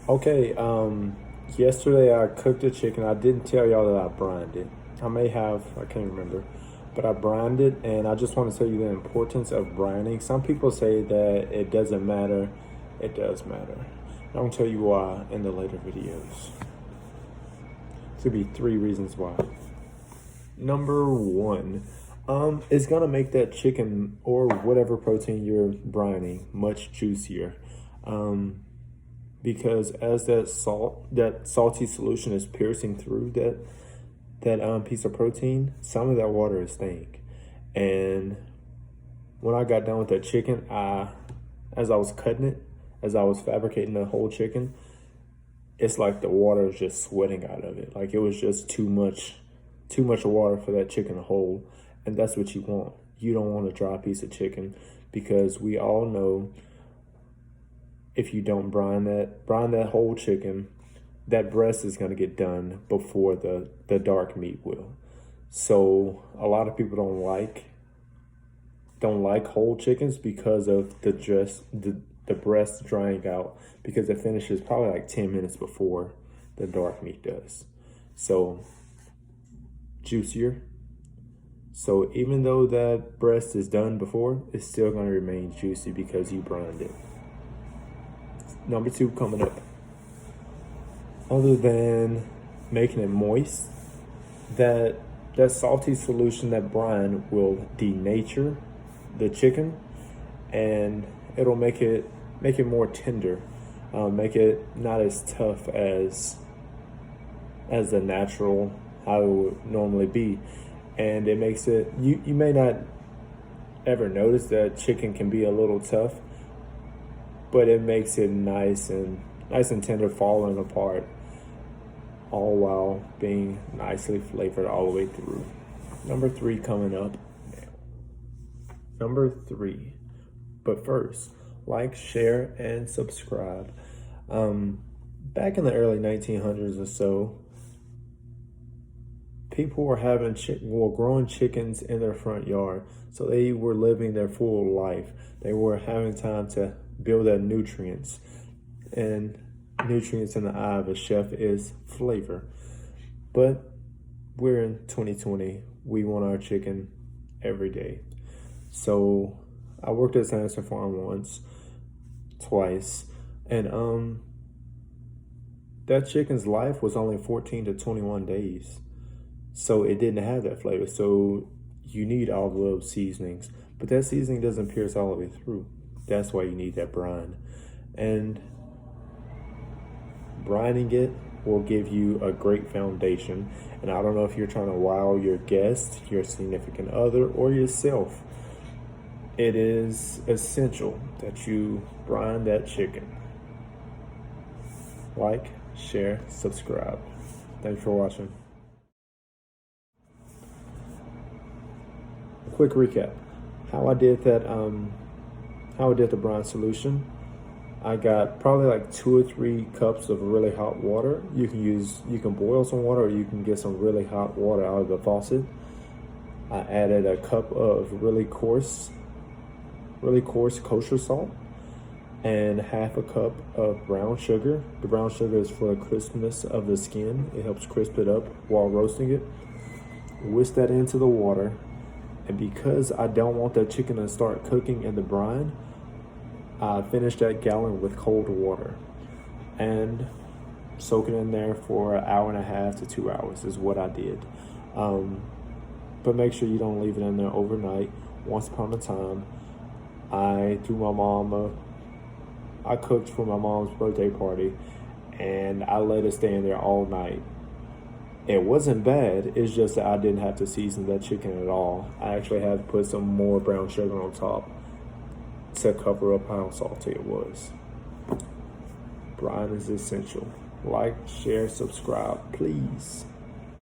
Okay, yesterday I cooked the chicken. I didn't tell y'all that I brined it. I may have, I can't remember. But I brined it, and I just want to tell you the importance of brining. Some people say that it doesn't matter. It does matter. I'm going to tell you why in the later videos. It's going to be 3 reasons why. Number one, it's going to make that chicken or whatever protein you're brining much juicier. Because as that salty solution is piercing through that piece of protein, some of that water is staying. And when I got done with that chicken, as I was cutting it, as I was fabricating the whole chicken, it's like the water was just sweating out of it. Like it was just too much water for that chicken to hold. And that's what you want. You don't want a dry piece of chicken, because we all know if you don't brine that whole chicken, that breast is going to get done before the dark meat will. So a lot of people don't like whole chickens because of the breast drying out, because it finishes probably like 10 minutes before the dark meat does. So juicier. So even though that breast is done before, it's still going to remain juicy because you brined it. Number 2 coming up. Other than making it moist, that salty solution, that brine, will denature the chicken, and it'll make it more tender, make it not as tough as the natural how it would normally be. And it makes it, you may not ever notice that chicken can be a little tough, but it makes it nice and tender, falling apart, all while being nicely flavored all the way through. Number 3 coming up now. Number 3. But first, like, share, and subscribe. Back in the early 1900s or so, people were growing chickens in their front yard. So they were living their full life. They were having time to build up nutrients. And nutrients in the eye of a chef is flavor. But we're in 2020. We want our chicken every day. So I worked at Sanderson Farm twice, and that chicken's life was only 14 to 21 days. So it didn't have that flavor. So you need all those seasonings, but that seasoning doesn't pierce all the way through. That's why you need that brine. And brining it will give you a great foundation. And I don't know if you're trying to wow your guest, your significant other, or yourself. It is essential that you brine that chicken. Like, share, subscribe. Thanks for watching. Quick recap: how I did the brine solution. I got probably like 2 or 3 cups of really hot water. You can boil some water, or you can get some really hot water out of the faucet. I added a cup of really coarse kosher salt, and half a cup of brown sugar. The brown sugar is for the crispness of the skin. It helps crisp it up while roasting it. Whisk that into the water. And because I don't want that chicken to start cooking in the brine, I finished that gallon with cold water and soak it in there for 1.5 hours to 2 hours is what I did. But make sure you don't leave it in there overnight. Once upon a time, I cooked for my mom's birthday party, and I let it stay in there all night. It wasn't bad, it's just that I didn't have to season that chicken at all. I actually had to put some more brown sugar on top to cover up how salty it was. Brine is essential. Like, share, subscribe, please.